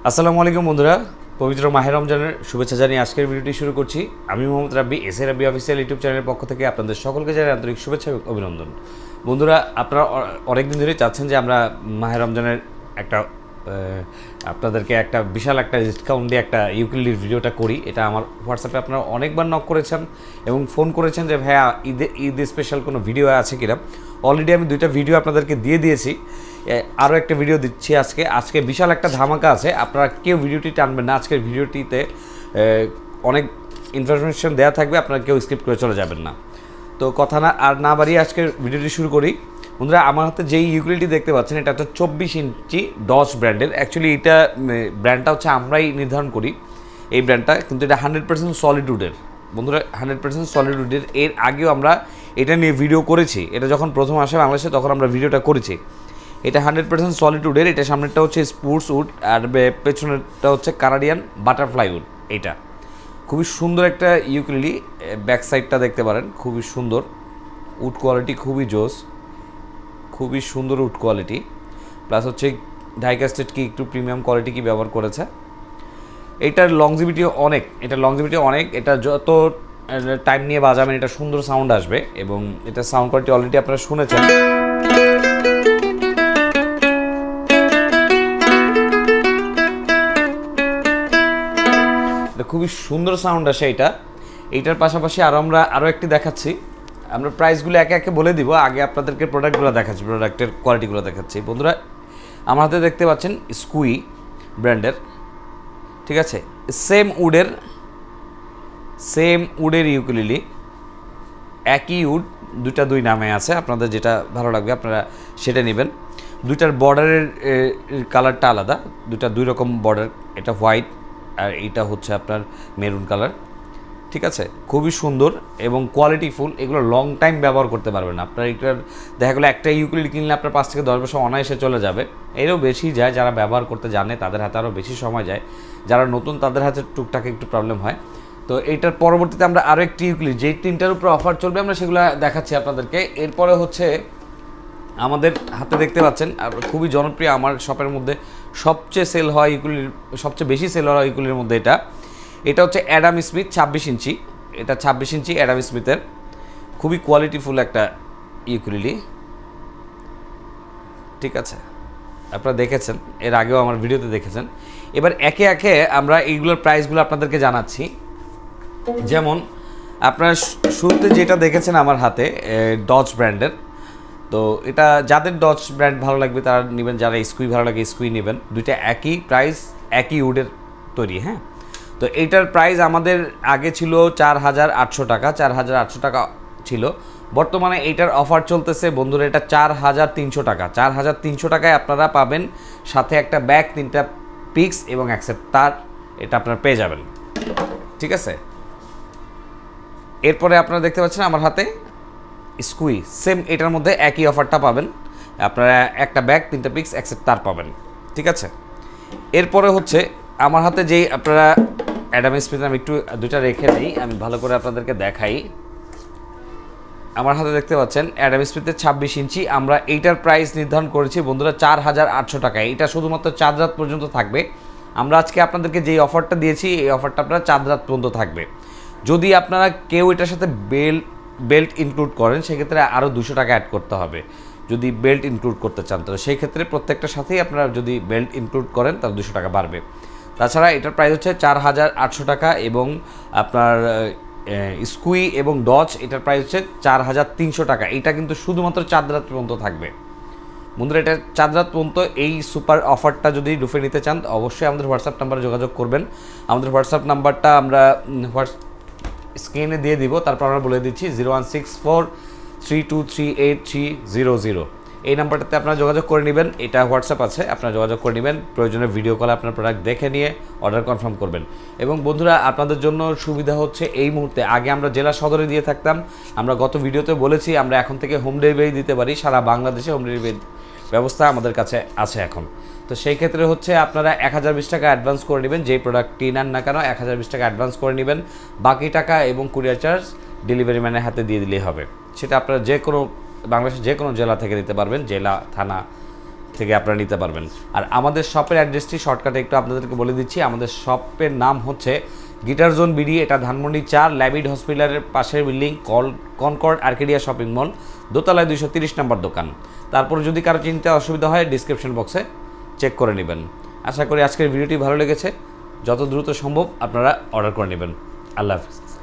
আসসালামু আলাইকুম বন্ধুরা, পবিত্র মাহে রমজানের শুভেচ্ছা জানিয়ে আজকের ভিডিওটি শুরু করছি। আমি Mohammad Rabbi, S A Rabbi official YouTube চ্যানেলের পক্ষ থেকে আপনাদের সকলকে জানাই আন্তরিক শুভেচ্ছা এবং অভিনন্দন। বন্ধুরা, আপনারা অনেকদিন ধরেই চাচ্ছেন যে আমরা মাহে রমজানের একটা আপনাদেরকে একটা বিশাল একটা ডিসকাউন্ট দিয়ে একটা ইউকেলেলের ভিডিওটা করি। এটা আমার হোয়াটসঅ্যাপে আপনারা অনেকবার নক করেছেন এবং ফোন করেছেন যে ভাইয়া ঈদে স্পেশাল কোনো ভিডিও আছে কিনা। অলরেডি আমি দুইটা ভিডিও আপনাদেরকে দিয়ে দিয়েছি, আরও একটা ভিডিও দিচ্ছি আজকে বিশাল একটা ধামাকা আছে। আপনারা কেউ ভিডিওটি টানবেন না, আজকের ভিডিওটিতে অনেক ইনফরমেশন দেওয়া থাকবে, আপনারা কেউ স্কিপ করে চলে যাবেন না। তো কথা না বাড়িয়ে আজকের ভিডিওটি শুরু করি। বন্ধুরা, আমার হাতে যেই ইউকেলেলেটি দেখতে পাচ্ছেন এটা হচ্ছে 24 ইঞ্চি ডচ ব্র্যান্ডের। অ্যাকচুয়ালি এটা ব্র্যান্ডটা হচ্ছে আমরাই নির্ধারণ করি এই ব্র্যান্ডটা, কিন্তু এটা 100% সলিড উডের। বন্ধুরা, 100% সলিড উডের। এর আগেও আমরা এটা নিয়ে ভিডিও করেছি, এটা যখন প্রথম আসে বাংলাদেশে তখন আমরা ভিডিওটা করেছি। এটা 100% সলিড উডের। এটা সামনেরটা হচ্ছে স্পুটস উড আর পেছনেরটা হচ্ছে কানাডিয়ান বাটারফ্লাই উড। এটা খুবই সুন্দর একটা ইউকেলেলে। ব্যাক সাইডটা দেখতে পারেন, খুবই সুন্দর উড কোয়ালিটি, খুবই জোস, খুবই সুন্দর উড কোয়ালিটি। প্লাস হচ্ছে ডাইকাস্টেড কি একটু প্রিমিয়াম কোয়ালিটি কি ব্যবহার করেছে। এটার লংজিভিটি অনেক। এটা যত টাইম নিয়ে বাজাবেন এটা সুন্দর সাউন্ড আসবে এবং এটা সাউন্ড কোয়ালিটি অলরেডি আপনারা শুনেছেন। খুবই সুন্দর সাউন্ড আসে এইটার পাশাপাশি আরও একটি দেখাচ্ছি। আমরা প্রাইসগুলো একে একে বলে দিব, আগে আপনাদেরকে প্রোডাক্টগুলো দেখাচ্ছি, প্রোডাক্টের কোয়ালিটিগুলো দেখাচ্ছি। বন্ধুরা, আমার হাতে দেখতে পাচ্ছেন স্কুই ব্র্যান্ডের, ঠিক আছে, সেম উডের ইউকেলেলে, একই উড, দুই নামে আছে। আপনাদের যেটা ভালো লাগবে আপনারা সেটা নেবেন। দুইটার বর্ডারের কালারটা আলাদা, দুই রকম বর্ডার, এটা হোয়াইট আর এইটা হচ্ছে আপনার মেরুন কালার, ঠিক আছে। খুবই সুন্দর এবং কোয়ালিটিফুল। এগুলো লং টাইম ব্যবহার করতে পারবেন আপনার। এটার দেখা গেলো একটা ইউকেলেলে কিনলে আপনার 5 থেকে 10 বছর অনায়াসে চলে যাবে, এরও বেশি যায়। যারা ব্যবহার করতে জানে তাদের হাতে আরও বেশি সময় যায়, যারা নতুন তাদের হাতে টুকটাক একটু প্রবলেম হয়। তো এইটার পরবর্তীতে আমরা আরও একটি ইউকেলেলে, যেই তিনটার উপরে অফার চলবে আমরা সেগুলো দেখাচ্ছি আপনাদেরকে। এরপরে হচ্ছে আমাদের হাতে দেখতে পাচ্ছেন খুবই জনপ্রিয়, আমার শপের মধ্যে সবচেয়ে বেশি সেল হওয়া ইউকেলেলের মধ্যে এটা হচ্ছে অ্যাডাম স্মিথ 26 ইঞ্চি। এটা 26 ইঞ্চি অ্যাডাম স্মিথের, খুবই কোয়ালিটিফুল একটা ইউকেলেলে, ঠিক আছে। আপনারা দেখেছেন, এর আগেও আমার ভিডিওতে দেখেছেন। এবার একে একে আমরা এইগুলোর প্রাইসগুলো আপনাদেরকে জানাচ্ছি। যেমন আপনারা শুরুতে যেটা দেখেছেন আমার হাতে ডচ ব্র্যান্ডের, তো এটা যাদের ডচ ব্র্যান্ড ভালো লাগবে তারা নেবেন, যারা স্কুই ভালো লাগে স্কুই নেবেন। দুইটা একই প্রাইস, একই উডের তৈরি, হ্যাঁ। তো এইটার প্রাইস আমাদের আগে ছিল 4800 টাকা, 4800 টাকা ছিল। বর্তমানে এইটার অফার চলতেছে বন্ধুরা, এটা 4300 টাকা। 4300 টাকায় আপনারা পাবেন সাথে একটা ব্যাগ, 3টা পিক্স এবং অ্যাকসেপ্ট তার, এটা আপনারা পেয়ে যাবেন, ঠিক আছে। এরপরে আপনারা দেখতে পাচ্ছেন আমার হাতে স্কুই, সেম এটার মধ্যে একই অফারটা পাবেন আপনারা, একটা ব্যাগ, 3টা পিক্স অ্যাকসেপ্ট তার পাবেন, ঠিক আছে। এরপরে হচ্ছে আমার হাতে যেই আপনারা অ্যাডাম স্মিথ, আমি একটু দুইটা রেখে দিই, আমি ভালো করে আপনাদেরকে দেখাই। আমার হাতে দেখতে পাচ্ছেন অ্যাডাম স্মিথের 26 ইঞ্চি। আমরা এইটার প্রাইস নির্ধারণ করেছি বন্ধুরা 4800 টাকায়। এটা শুধুমাত্র 4 রাত পর্যন্ত থাকবে। আমরা আজকে আপনাদেরকে যেই অফারটা দিয়েছি এই অফারটা আপনারা 4 রাত পর্যন্ত থাকবে। যদি আপনারা কেউ এটার সাথে বেল্ট ইনক্লুড করেন সেক্ষেত্রে আরও 200 টাকা অ্যাড করতে হবে। যদি বেল্ট ইনক্লুড করতে চান তাহলে সেই ক্ষেত্রে প্রত্যেকটার সাথেই আপনারা যদি বেল্ট ইনক্লুড করেন তাহলে 200 টাকা বাড়বে। তাছাড়া এটার প্রাইস হচ্ছে 4800 টাকা এবং আপনার স্কুই এবং ডচ এটার প্রাইস হচ্ছে 4300 টাকা। এটা কিন্তু শুধুমাত্র 4 রাত পর্যন্ত থাকবে বন্ধুরা। এটা 4 রাত পর্যন্ত এই সুপার অফারটা যদি লুফে নিতে চান অবশ্যই আমাদের হোয়াটসঅ্যাপ নাম্বারে যোগাযোগ করবেন। আমাদের হোয়াটসঅ্যাপ নাম্বারটা আমরা স্ক্রিনে দিয়ে দিব, তারপর আমরা বলে দিচ্ছি 0164323830। এই নাম্বারটাতে আপনারা যোগাযোগ করে নেবেন, এটা হোয়াটসঅ্যাপ আছে, আপনারা যোগাযোগ করে নেবেন। প্রয়োজনে ভিডিও কলে আপনার প্রোডাক্ট দেখে নিয়ে অর্ডার কনফার্ম করবেন। এবং বন্ধুরা, আপনাদের জন্য সুবিধা হচ্ছে এই মুহূর্তে, আগে আমরা জেলা সদরে দিয়ে থাকতাম, আমরা গত ভিডিওতে বলেছি আমরা এখন থেকে হোম ডেলিভারি দিতে পারি, সারা বাংলাদেশে হোম ডেলিভারি ব্যবস্থা আমাদের কাছে আছে এখন। তো সেই ক্ষেত্রে হচ্ছে আপনারা 1020 টাকা অ্যাডভান্স করে নেবেন, যেই প্রোডাক্টটি নেন না কেন 1020 টাকা অ্যাডভান্স করে নেবেন। বাকি টাকা এবং কুরিয়ার চার্জ ডেলিভারি ম্যানের হাতে দিয়ে দিলেই হবে। সেটা আপনারা যে কোনো বাংলাদেশের যে কোনো জেলা থেকে দিতে পারবেন, জেলা, থানা, থেকে আপনারা নিতে পারবেন। আর আমাদের শপের অ্যাড্রেসটি শর্টকাটে একটু আপনাদেরকে বলে দিচ্ছি। আমাদের শপের নাম হচ্ছে গিটার জোন বিডি, এটা ধানমন্ডি 4 ল্যাবিড হসপিটালের পাশের building Concord Arcadia shopping mall, দোতলায় 230 নম্বর দোকান। তারপর যদি কারো চিনতে অসুবিধা হয় ডিসক্রিপশন বক্সে চেক করে নেবেন। আশা করি আজকের ভিডিওটি ভালো লেগেছে। যত দ্রুত সম্ভব আপনারা অর্ডার করে নেবেন। আল্লাহ হাফিজ।